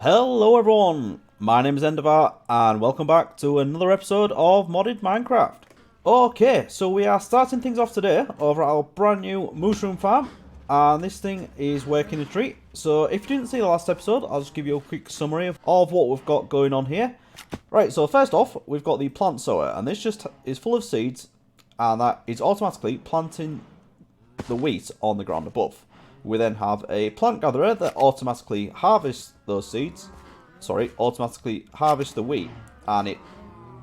Hello everyone, my name is Endeavour and welcome back to another episode of Modded Minecraft. Okay, so we are starting things off today over at our brand new mushroom farm, and this thing is working a treat. So if you didn't see the last episode, I'll just give you a quick summary of what we've got going on here. Right, so first off, we've got the plant sower, and this just is full of seeds, and that is automatically planting the wheat on the ground above. We then have a plant gatherer that automatically harvests those seeds. Automatically harvests the wheat, and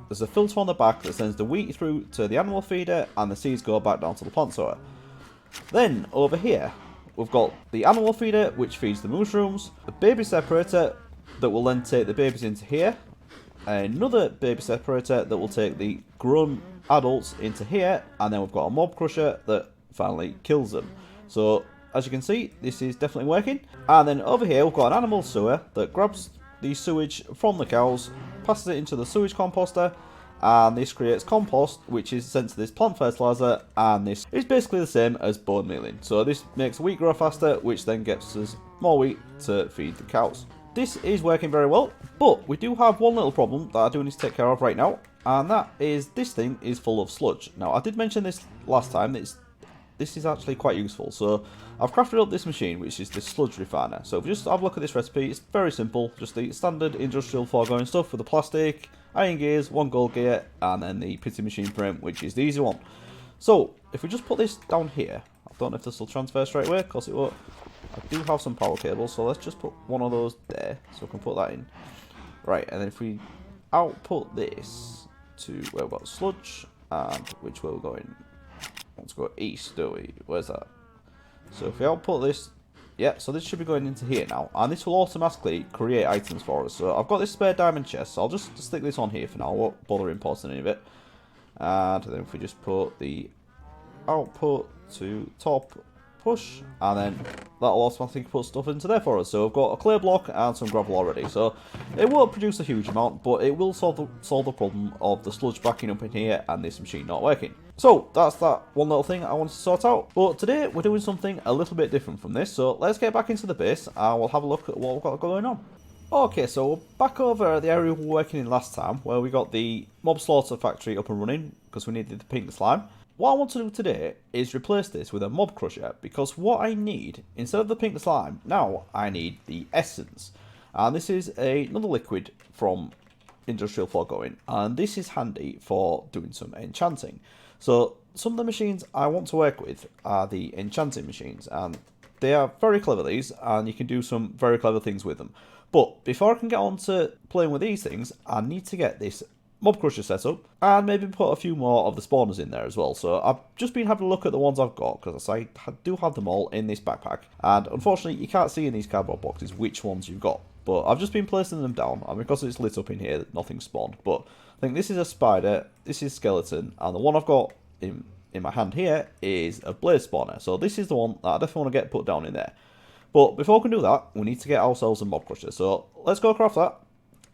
there's a filter on the back that sends the wheat through to the animal feeder, and the seeds go back down to the plant sower. Then over here, we've got the animal feeder which feeds the mushrooms, the baby separator that will then take the babies into here, another baby separator that will take the grown adults into here, and then we've got a mob crusher that finally kills them. So as you can see, this is definitely working. And then over here we've got an animal sewer that grabs the sewage from the cows, passes it into the sewage composter, and this creates compost which is sent to this plant fertilizer, and this is basically the same as bone mealing. So this makes wheat grow faster, which then gets us more wheat to feed the cows. This is working very well, but we do have one little problem that I do need to take care of right now, and that is this thing is full of sludge. Now I did mention this last time, this is actually quite useful. So I've crafted up this machine, which is the sludge refiner. So if you just have a look at this recipe, it's very simple. Just the standard industrial foregoing stuff with the plastic, iron gears, one gold gear, and then the pity machine frame, which is the easy one. So if we just put this down here, I don't know if this will transfer straight away, because it won't. I do have some power cables, so let's just put one of those there, so we can put that in. Right, and then if we output this to where we've got sludge, and which way we're going. Let's go east, do we? Where's that? So if we output this, yeah, so this should be going into here now, and this will automatically create items for us. So I've got this spare diamond chest, so I'll just stick this on here for now. I won't bother importing any of it. And then if we just put the output to top push, and then that'll automatically put stuff into there for us. So we've got a clay block and some gravel already, so it won't produce a huge amount, but it will solve the problem of the sludge backing up in here and this machine not working. So that's that one little thing I wanted to sort out. But today we're doing something a little bit different from this, so let's get back into the base and we'll have a look at what we've got going on. Okay, so we're back over at the area we were working in last time, where we got the mob slaughter factory up and running because we needed the pink slime. What I want to do today is replace this with a mob crusher, because what I need, instead of the pink slime, now I need the essence. And this is another liquid from industrial foregoing, and this is handy for doing some enchanting. So some of the machines I want to work with are the enchanting machines, and they are very clever, these, and you can do some very clever things with them. But before I can get on to playing with these things, I need to get this mob crusher set up, and maybe put a few more of the spawners in there as well. So I've just been having a look at the ones I've got, because I do have them all in this backpack, and unfortunately you can't see in these cardboard boxes which ones you've got. But I've just been placing them down, and because it's lit up in here, nothing spawned. But I think this is a spider, this is skeleton, and the one I've got in my hand here is a blaze spawner. So this is the one that I definitely want to get put down in there. But before we can do that, we need to get ourselves a mob crusher. So let's go craft that,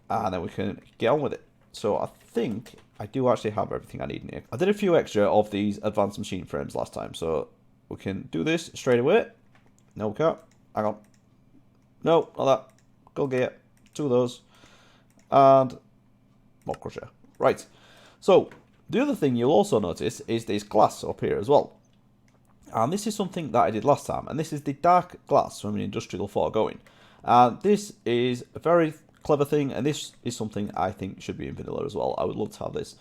and then we can get on with it. So I think I do actually have everything I need in here. I did a few extra of these advanced machine frames last time, so we can do this straight away. No, we can't. Hang on. No, not that. Go get 2 of those. And mob crusher. Right. So the other thing you'll also notice is this glass up here as well. And this is something that I did last time, and this is the dark glass from an industrial foregoing. And this is a very clever thing, and this is something I think should be in vanilla as well. I would love to have this,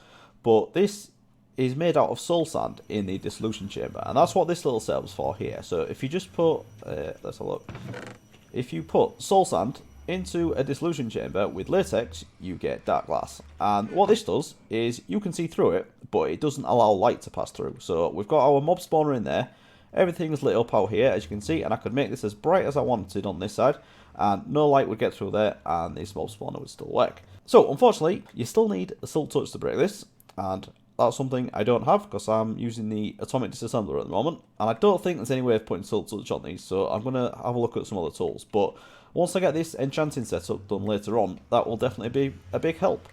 but this is made out of soul sand in the dissolution chamber, and that's what this little serves for here. So if you just put let's have a look. If you put soul sand into a dissolution chamber with latex, you get dark glass, and what this does is you can see through it, but it doesn't allow light to pass through. So we've got our mob spawner in there, everything is lit up out here as you can see, and I could make this as bright as I wanted on this side, and no light would get through there, and this mob spawner would still work. So unfortunately you still need a silk touch to break this, and that's something I don't have because I'm using the atomic disassembler at the moment, and I don't think there's any way of putting silk touch on these, so I'm going to have a look at some other tools. But once I get this enchanting setup done later on, that will definitely be a big help.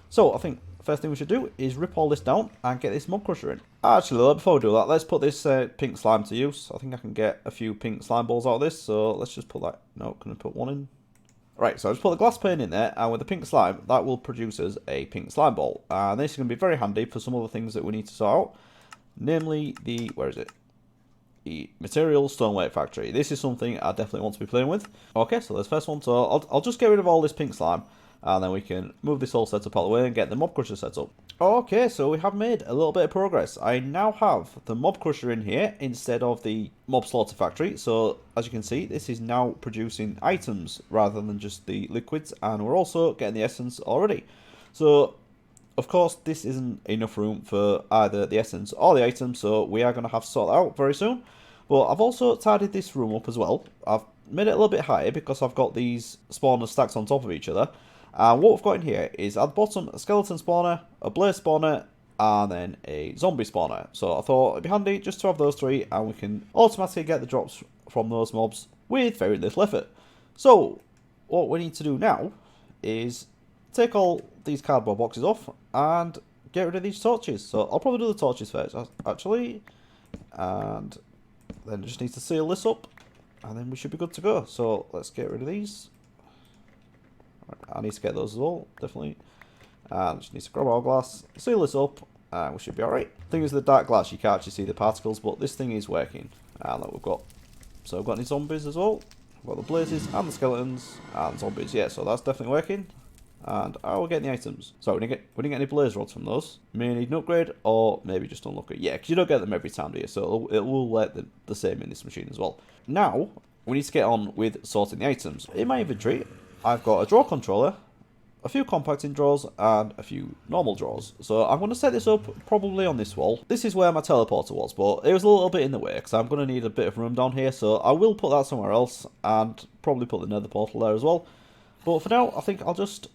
So I think first thing we should do is rip all this down and get this mob crusher in. Actually, before we do that, let's put this pink slime to use. I think I can get a few pink slime balls out of this, so let's just put that. No, can I put one in? Right, so I just put the glass pane in there, and with the pink slime, that will produce us a pink slime ball. And this is going to be very handy for some other things that we need to sort out. Namely, the, where is it? The material stoneware factory. This is something I definitely want to be playing with. Okay, so there's the first one. So I'll just get rid of all this pink slime, and then we can move this whole setup out of the way and get the mob crusher set up. Okay, so we have made a little bit of progress. I now have the mob crusher in here instead of the mob slaughter factory. So as you can see, this is now producing items rather than just the liquids, and we're also getting the essence already. So of course, this isn't enough room for either the essence or the items, so we are going to have to sort that out very soon. But I've also tidied this room up as well. I've made it a little bit higher because I've got these spawners stacked on top of each other. And what we've got in here is at the bottom a skeleton spawner, a blaze spawner, and then a zombie spawner. So I thought it'd be handy just to have those three, and we can automatically get the drops from those mobs with very little effort. So what we need to do now is take all these cardboard boxes off and get rid of these torches. So I'll probably do the torches first, actually. And then just need to seal this up, and then we should be good to go. So let's get rid of these. I need to get those as well, definitely. And just need to grab our glass, seal this up, and we should be alright. Thing is, the dark glass, you can't actually see the particles, but this thing is working. And that we've got. So we've got any zombies as well. We've got the blazes and the skeletons and zombies. Yeah, so that's definitely working. And how are we getting the items? So we didn't get any blaze rods from those. May need an upgrade, or maybe just unlock it. Yeah, because you don't get them every time, do you? So it will let the same in this machine as well. Now, we need to get on with sorting the items. In my inventory, I've got a drawer controller, a few compacting drawers, and a few normal drawers. So I'm going to set this up probably on this wall. This is where my teleporter was, but it was a little bit in the way because I'm going to need a bit of room down here. So I will put that somewhere else and probably put the nether portal there as well. But for now, I think I'll just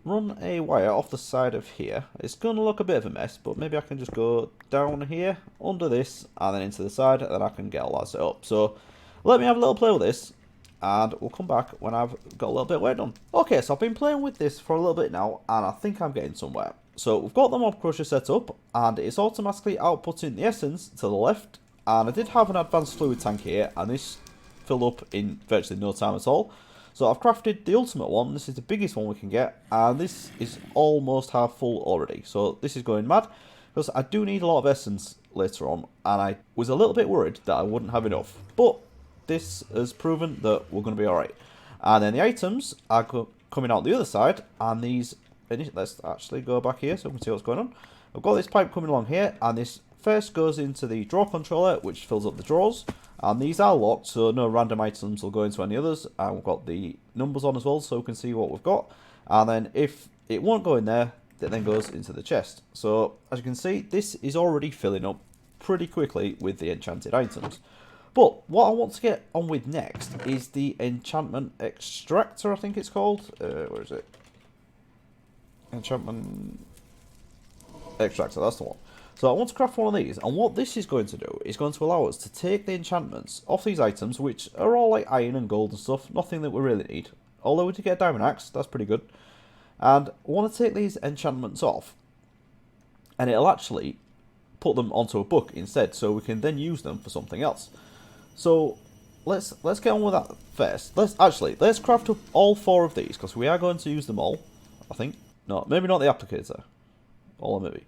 run a wire off the side of here. It's going to look a bit of a mess, but maybe I can just go down here, under this, and then into the side, and then I can get all that set up. So let me have a little play with this, and we'll come back when I've got a little bit of work done. Okay, so I've been playing with this for a little bit now, and I think I'm getting somewhere. So we've got the mob crusher set up, and it's automatically outputting the essence to the left, and I did have an advanced fluid tank here, and this filled up in virtually no time at all. So I've crafted the ultimate one. This is the biggest one we can get, and this is almost half full already. So this is going mad, because I do need a lot of essence later on, and I was a little bit worried that I wouldn't have enough. But this has proven that we're going to be alright. And then the items are coming out the other side, and these, let's actually go back here so we can see what's going on. I've got this pipe coming along here, and this first goes into the drawer controller, which fills up the drawers. And these are locked, so no random items will go into any others. And we've got the numbers on as well, so we can see what we've got. And then if it won't go in there, it then goes into the chest. So as you can see, this is already filling up pretty quickly with the enchanted items. But what I want to get on with next is the enchantment extractor, I think it's called. Where is it? Enchantment extractor, that's the one. So I want to craft one of these, and what this is going to do is going to allow us to take the enchantments off these items, which are all like iron and gold and stuff, nothing that we really need. Although we did get a diamond axe, that's pretty good. And I want to take these enchantments off, and it'll actually put them onto a book instead, so we can then use them for something else. So let's get on with that first. Let's craft up all 4 of these, because we are going to use them all, I think. No, maybe not the applicator. Or maybe.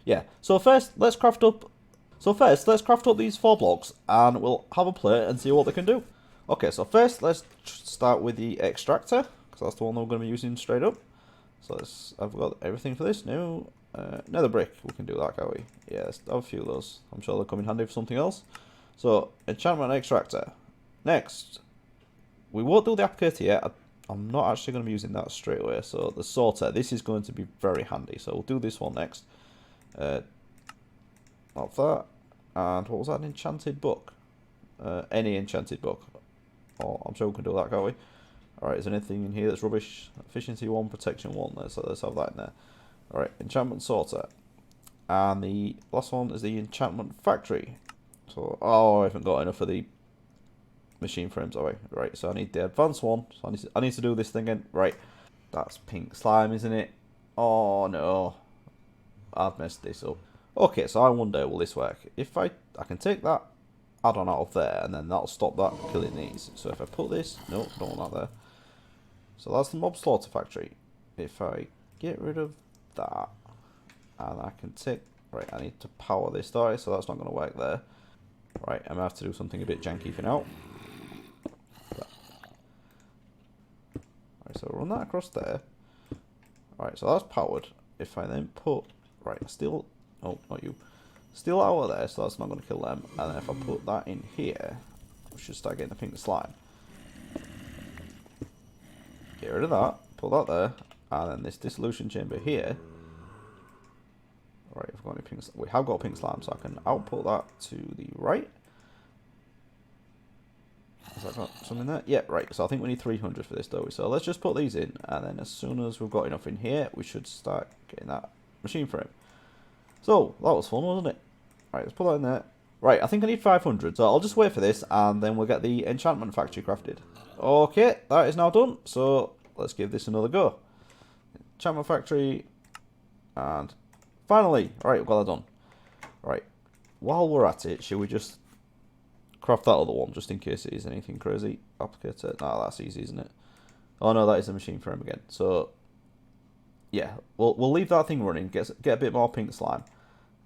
Yeah, so first let's craft up these 4 blocks, and we'll have a play and see what they can do. Okay, so first let's start with the extractor, because that's the one that we're going to be using straight up. So I've got everything for this. No, nether brick, we can do that, can't we? Yeah, let's have a few of those. I'm sure they'll come in handy for something else. So, enchantment extractor. Next, we won't do the applicator yet. I'm not actually going to be using that straight away. So, the sorter, this is going to be very handy. So, we'll do this one next. Not that. And what was that? An enchanted book? Any enchanted book. Oh, I'm sure we can do that, can't we? Alright, is there anything in here that's rubbish? Efficiency 1, protection 1. Let's have that in there. Alright, enchantment sorter. And the last one is the enchantment factory. So, oh, I haven't got enough of the machine frames, have I? Right, so I need the advanced one. So I need to do this thing again. Right, that's pink slime, isn't it? Oh, no. I've messed this up. Okay, so I wonder, will this work? If I can take that add-on out of there, and then that'll stop that killing these. So if I put this, no, don't want that So that's the mob slaughter factory. If I get rid of that, and I can take... Right, I need to power this, so that's not going to work there. Right, I'm going to have to do something a bit janky for now. Right, so run that across there. Right, so that's powered. If I then put... Right, steel... Oh, not you. Steel out of there, so that's not going to kill them. And then if I put that in here, we should start getting the pink slime. Get rid of that. Put that there. And then this dissolution chamber here. Right, we have got a pink slime, so I can output that to the right. Has that got something there? Yeah, right. So I think we need 300 for this, don't we? So let's just put these in, and then as soon as we've got enough in here, we should start getting that machine frame. So that was fun, wasn't it? Right, let's put that in there. Right, I think I need 500, so I'll just wait for this, and then we'll get the enchantment factory crafted. Okay, that is now done. So let's give this another go. Enchantment factory, and finally, right, we've got that done. Right, while we're at it, should we just craft that other one, just in case it is anything crazy? Applicator, no, that's easy, isn't it? Oh no, that is the machine frame again. So, yeah, we'll leave that thing running, get a bit more pink slime,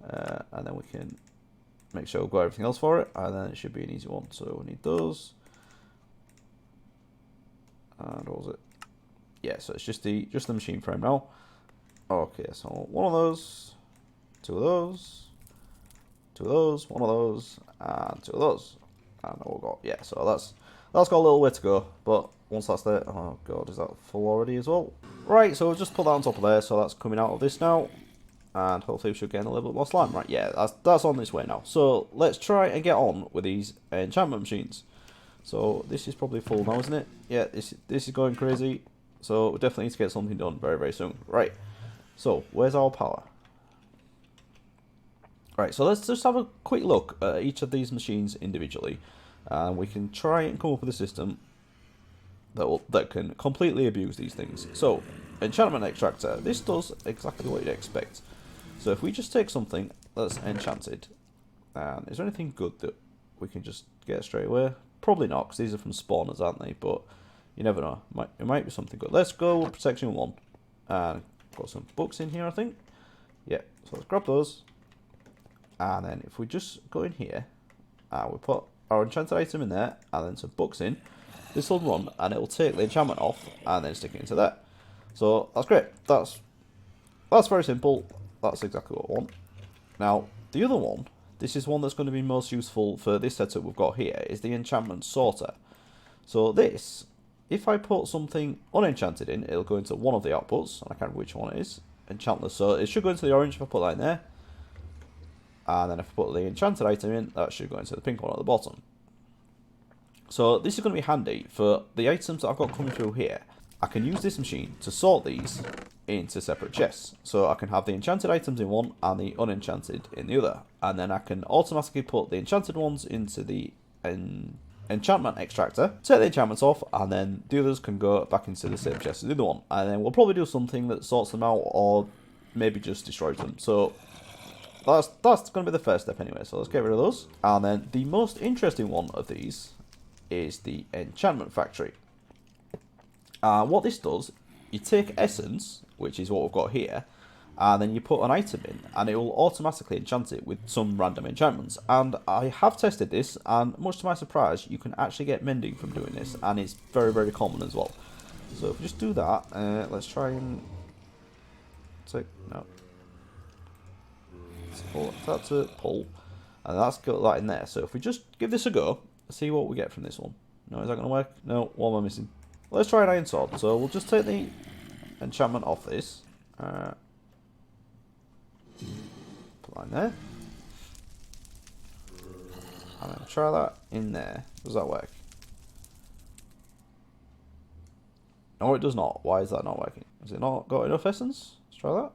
and then we can make sure we've got everything else for it, and then it should be an easy one. So we need those. And what was it? Yeah, so it's just the machine frame now. Okay, so one of those, two of those, two of those, one of those, and two of those. And we've got, yeah, so that's got a little way to go, but once that's there, oh god, is that full already as well? Right, so we've just put that on top of there, so that's coming out of this now, and hopefully we should get a little bit more slime. Right, yeah, that's on this way now. So let's try and get on with these enchantment machines. So this is probably full now, isn't it? Yeah, this is going crazy, so we definitely need to get something done very, very soon. Right, so where's our power? Right, so let's just have a quick look at each of these machines individually, and we can try and come up with a system that can completely abuse these things. So, enchantment extractor, this does exactly what you'd expect. So if we just take something that's enchanted, and is there anything good that we can just get straight away? Probably not, because these are from spawners, aren't they? But you never know, it might be something good. Let's go with protection 1, and got some books in here, I think. Yeah, so let's grab those. And then if we just go in here, we put our enchanted item in there, and then some books in, this will run, and it will take the enchantment off, and then stick it into there. So that's great. That's very simple. That's exactly what I want. Now, the other one, this is one that's going to be most useful for this setup we've got here, is the enchantment sorter. So this, if I put something unenchanted in, it'll go into one of the outputs, and I can't remember which one it is. Enchantless, so it should go into the orange if I put that in there. And then if I put the enchanted item in, that should go into the pink one at the bottom. So this is going to be handy for the items that I've got coming through here. I can use this machine to sort these into separate chests. So I can have the enchanted items in one and the unenchanted in the other. And then I can automatically put the enchanted ones into the enchantment extractor, take the enchantments off, and then the others can go back into the same chest as the other one. And then we'll probably do something that sorts them out, or maybe just destroys them. So that's going to be the first step anyway, so let's get rid of those. And then the most interesting one of these is the enchantment factory. What this does, you take essence, which is what we've got here, and then you put an item in, and it will automatically enchant it with some random enchantments. And I have tested this, and much to my surprise, you can actually get mending from doing this, and it's very, very common as well. So if we just do that, let's try and take, no. Pull that to pull, and that's got that in there. So if we just give this a go, see what we get from this one. No, is that going to work? No, what am I missing? Let's try an iron sword. So we'll just take the enchantment off this. Put that in there. And then try that in there. Does that work? No, it does not. Why is that not working? Has it not got enough essence? Let's try that.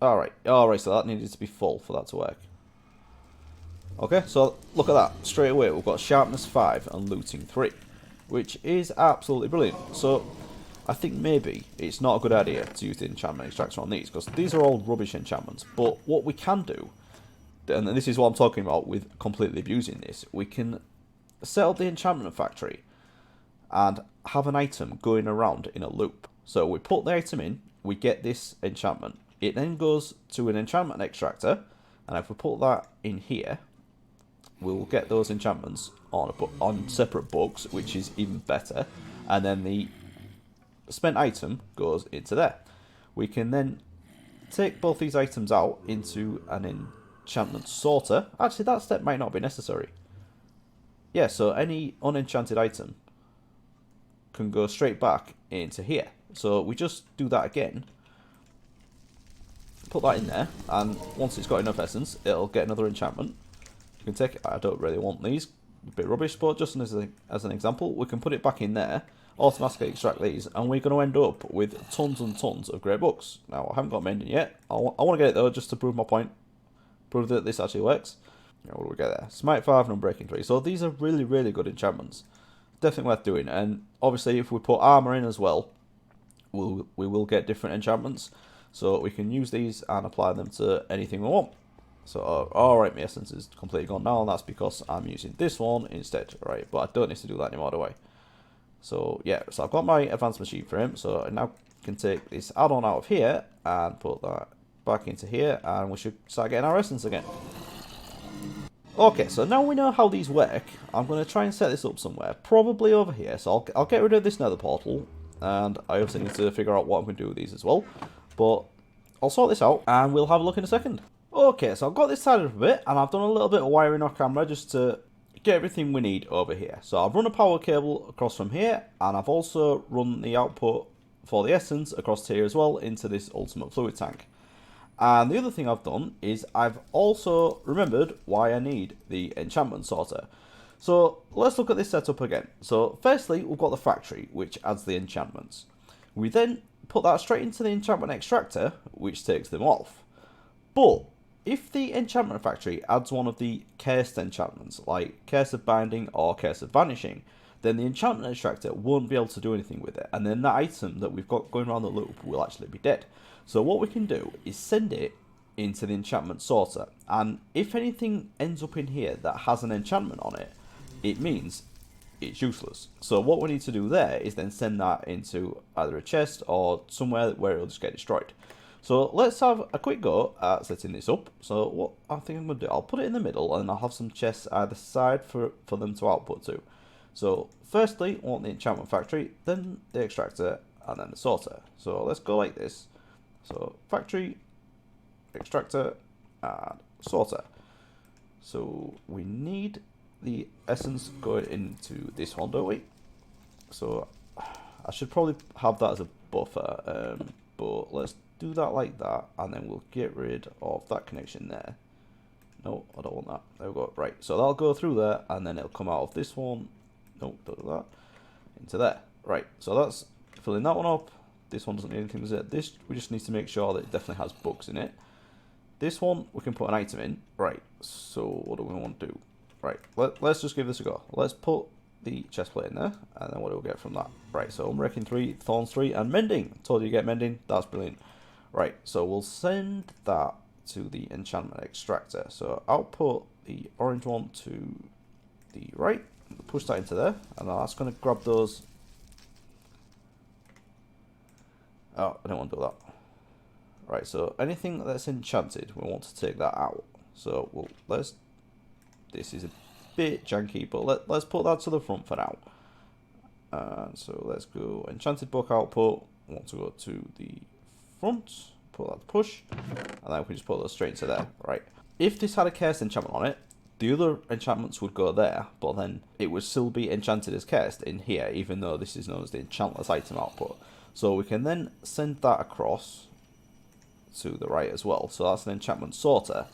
Alright, so that needed to be full for that to work. Okay, so look at that. Straight away, we've got sharpness 5 and looting 3, which is absolutely brilliant. So, I think maybe it's not a good idea to use the enchantment extractor on these, because these are all rubbish enchantments. But what we can do, and this is what I'm talking about with completely abusing this, we can set up the enchantment factory and have an item going around in a loop. So we put the item in, we get this enchantment. It then goes to an enchantment extractor, and if we put that in here, we'll get those enchantments on separate books, which is even better. And then the spent item goes into there. We can then take both these items out into an enchantment sorter. Actually, that step might not be necessary. Yeah, so any unenchanted item can go straight back into here. So we just do that again. Put that in there, and once it's got enough essence, it'll get another enchantment. You can take it. I don't really want these, a bit rubbish, but just as an example, we can put it back in there, automatically extract these, and we're going to end up with tons and tons of great books. Now, I haven't got mending yet. I want to get it though, just to prove my point, prove that this actually works. What do we get there? Smite 5 and Unbreaking 3. So these are really, really good enchantments. Definitely worth doing. And obviously, if we put armor in as well, we will get different enchantments. So we can use these and apply them to anything we want. So, alright, my essence is completely gone now, and that's because I'm using this one instead, right? But I don't need to do that anymore, do I? So, yeah, so I've got my advanced machine frame, so I now can take this add-on out of here and put that back into here, and we should start getting our essence again. Okay, so now we know how these work, I'm going to try and set this up somewhere, probably over here. So I'll get rid of this nether portal, and I also need to figure out what I'm going to do with these as well. But I'll sort this out, and we'll have a look in a second. Okay, so I've got this tied up a bit, and I've done a little bit of wiring off camera just to get everything we need over here. So I've run a power cable across from here, and I've also run the output for the essence across here as well into this ultimate fluid tank. And the other thing I've done is I've also remembered why I need the enchantment sorter. So let's look at this setup again. So firstly, we've got the factory, which adds the enchantments. We then put that straight into the enchantment extractor, which takes them off. But if the enchantment factory adds one of the cursed enchantments, like Curse of Binding or Curse of Vanishing, then the enchantment extractor won't be able to do anything with it, and then that item that we've got going around the loop will actually be dead. So what we can do is send it into the enchantment sorter, and if anything ends up in here that has an enchantment on it, it means it's useless. So what we need to do there is then send that into either a chest or somewhere where it'll just get destroyed. So let's have a quick go at setting this up. So what I think I'm going to do, I'll put it in the middle, and I'll have some chests either side for them to output to. So firstly, I want the enchantment factory, then the extractor, and then the sorter. So let's go like this. So factory, extractor, and sorter. So we need the essence going into this one, don't we? So I should probably have that as a buffer, but let's do that like that, and then we'll get rid of that connection there. No, I don't want that. There we go. Right, so that'll go through there, and then it'll come out of this one. No, don't do that. Into there. Right, so that's filling that one up. This one doesn't need anything to it. This, we just need to make sure that it definitely has books in it. This one, we can put an item in. Right, so what do we want to do? Right, let's just give this a go. Let's put the chest plate in there, and then what do we get from that? Right, so Unbreaking 3, Thorns 3, and Mending. Told you get Mending. That's brilliant. Right, so we'll send that to the enchantment extractor. So output the orange one to the right, push that into there, and that's going to grab those. Oh, I don't want to do that. Right, so anything that's enchanted, we want to take that out. So let's. This is a bit janky, but let's put that to the front for now. And so let's go enchanted book output. I want to go to the front, put that to push, and then we can just put those straight into there. Right. If this had a cursed enchantment on it, the other enchantments would go there, but then it would still be enchanted as cursed in here, even though this is known as the enchantless item output. So we can then send that across to the right as well. So that's an enchantment sorter.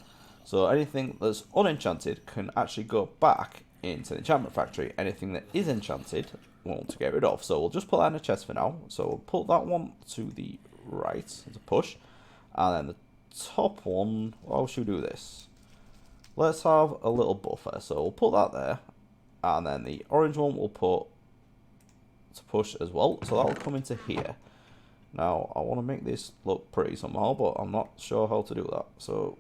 So anything that's unenchanted can actually go back into the enchantment factory. Anything that is enchanted, we want to get rid of. So we'll just put that in a chest for now. So we'll put that one to the right as a push. And then the top one, how should we do this? Let's have a little buffer. So we'll put that there. And then the orange one we'll put to push as well. So that'll come into here. Now, I want to make this look pretty somehow, but I'm not sure how to do that. So,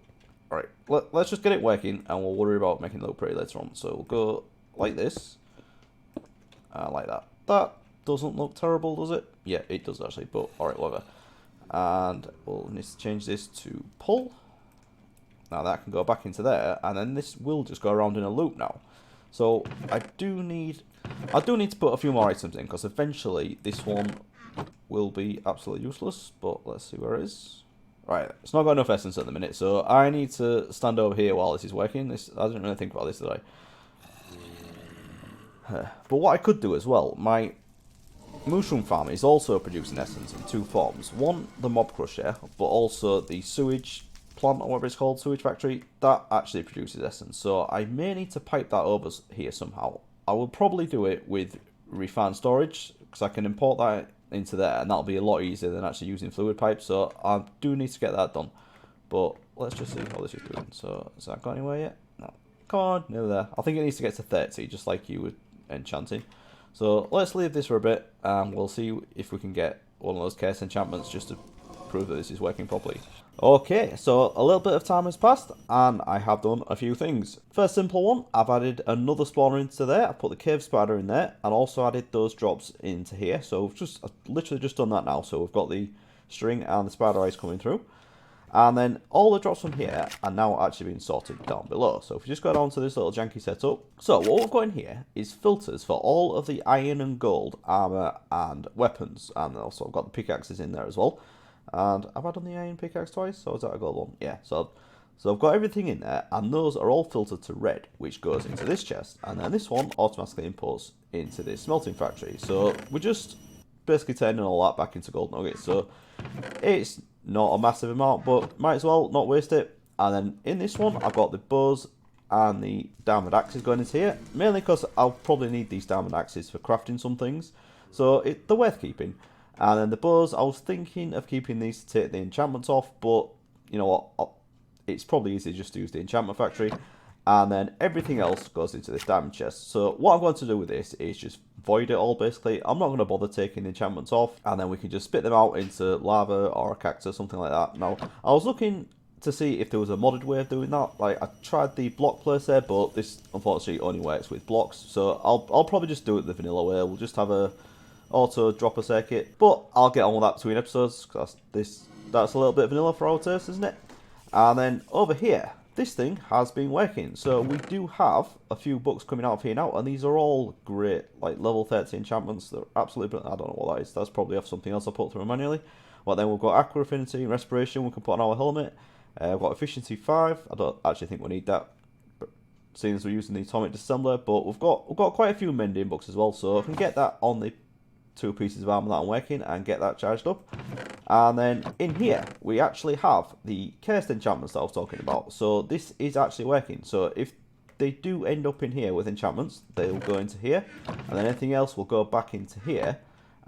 alright, let's just get it working, and we'll worry about making it look pretty later on. So we'll go like this, like that. that doesn't look terrible, does it? Yeah, it does actually, but alright, whatever. And we'll need to change this to pull. Now that can go back into there, and then this will just go around in a loop now. So I do need to put a few more items in, because eventually this one will be absolutely useless, but let's see where it is. Right, it's not got enough essence at the minute, so I need to stand over here while this is working. I didn't really think about this, did I? But what I could do as well, my mushroom farm is also producing essence in two forms. One, the mob crusher, but also the sewage plant, or whatever it's called, sewage factory, that actually produces essence. So I may need to pipe that over here somehow. I will probably do it with refined storage, because I can import that into there, and that'll be a lot easier than actually using fluid pipes. So I do need to get that done. But let's just see how this is doing. So has that got anywhere yet? No. Come on, nearly there. I think it needs to get to 30, just like you would enchanting. So let's leave this for a bit, and we'll see if we can get one of those case enchantments just to prove that this is working properly. Okay, so a little bit of time has passed, and I have done a few things. First simple one, I've added another spawner into there. I put the cave spider in there, and also added those drops into here. So I've literally just done that now. So we've got the string and the spider eyes coming through. And then all the drops from here are now actually being sorted down below. So if we just go down to this little janky setup. So what we've got in here is filters for all of the iron and gold armor and weapons. And also I've got the pickaxes in there as well. And have I done the iron pickaxe twice? Or is that a gold one? Yeah, so I've got everything in there, and those are all filtered to red, which goes into this chest. And then this one automatically imports into this smelting factory. So we're just basically turning all that back into gold nuggets. So it's not a massive amount, but might as well not waste it. And then in this one, I've got the bows and the diamond axes going into here, mainly because I'll probably need these diamond axes for crafting some things. So they're worth keeping. And then the bows, I was thinking of keeping these to take the enchantments off, but you know what, it's probably easier just to use the enchantment factory. And then everything else goes into this diamond chest. So what I'm going to do with this is just void it all, basically. I'm not going to bother taking the enchantments off, and then we can just spit them out into lava or a cactus, something like that. Now, I was looking to see if there was a modded way of doing that. Like, I tried the block placer, but this unfortunately only works with blocks. So I'll probably just do it the vanilla way. We'll just have a auto dropper circuit, but I'll get on with that between episodes, because that's a little bit vanilla for our taste, isn't it? And then over here, this thing has been working. So we do have a few books coming out of here now, and these are all great, like level 30 enchantments. They're absolutely brilliant. I don't know what that is. That's probably off something else I put through manually. But then we've got Aqua Affinity and Respiration we can put on our helmet. We've got Efficiency 5. I don't actually think we need that, seeing as we're using the Atomic Dissembler. But we've got quite a few mending books as well, so I can get that on the 2 pieces of armor that I'm working and get that charged up. And then in here we actually have the cursed enchantments that I was talking about. So this is actually working. So if they do end up in here with enchantments, they'll go into here, and then anything else will go back into here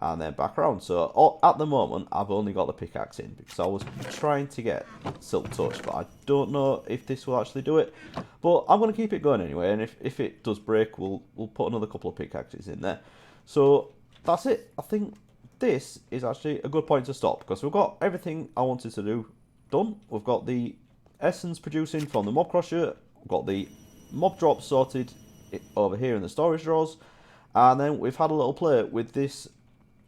and then back around. So at the moment I've only got the pickaxe in, because I was trying to get Silk Touch, but I don't know if this will actually do it. But I'm going to keep it going anyway, and if it does break, we'll put another couple of pickaxes in there. So that's it. I think this is actually a good point to stop, because we've got everything I wanted to do done. We've got the essence producing from the mob crusher, we've got the mob drops sorted over here in the storage drawers, and then we've had a little play with this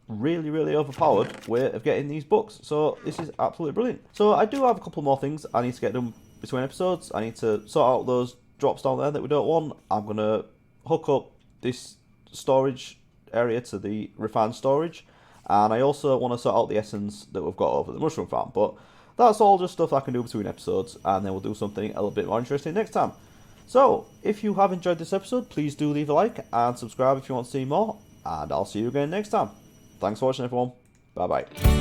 really overpowered way of getting these books. So this is absolutely brilliant. So I do have a couple more things I need to get done between episodes. I need to sort out those drops down there that we don't want. I'm going to hook up this storage area to the refined storage, and I also want to sort out the essence that we've got over the mushroom farm. But that's all just stuff I can do between episodes, and then we'll do something a little bit more interesting next time. So if you have enjoyed this episode, please do leave a like and subscribe if you want to see more, and I'll see you again next time. Thanks for watching, everyone. Bye bye.